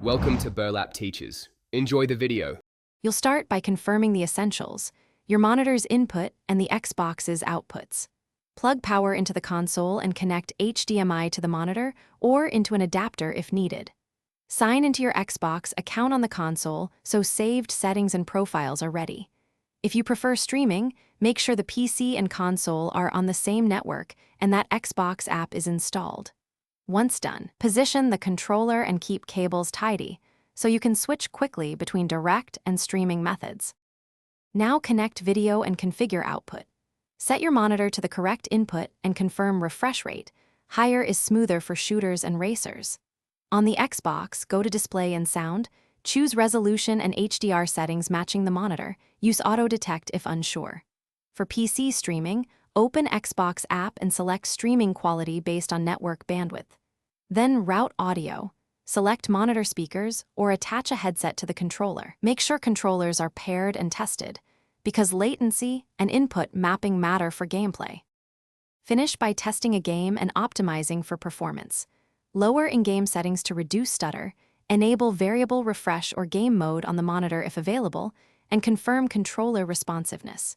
Welcome to Burlap Teachers. Enjoy the video. You'll start by confirming the essentials: your monitor's input and the Xbox's outputs. Plug power into the console and connect HDMI to the monitor or into an adapter if needed. Sign into your Xbox account on the console so saved settings and profiles are ready. If you prefer streaming, make sure the PC and console are on the same network and that Xbox app is installed. Once done, position the controller and keep cables tidy so you can switch quickly between direct and streaming methods. Now connect video and configure output. Set your monitor to the correct input and confirm refresh rate. Higher is smoother for shooters and racers. On the Xbox, go to Display and Sound, choose Resolution and HDR settings matching the monitor, use Auto Detect if unsure. For PC streaming, open Xbox app and select streaming quality based on network bandwidth. Then route audio. Select monitor speakers or attach a headset to the controller. Make sure controllers are paired and tested, because latency and input mapping matter for gameplay. Finish by testing a game and optimizing for performance. Lower in-game settings to reduce stutter, enable variable refresh or game mode on the monitor if available, and confirm controller responsiveness.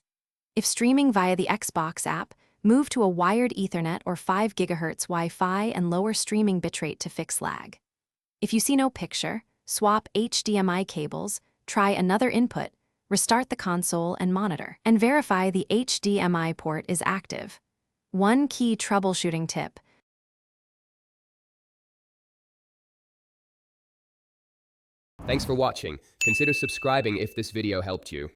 If streaming via the Xbox app, move to a wired Ethernet or 5 GHz Wi-Fi and lower streaming bitrate to fix lag. If you see no picture, swap HDMI cables, try another input, restart the console and monitor, and verify the HDMI port is active. One key troubleshooting tip: Thanks for watching. Consider subscribing if this video helped you.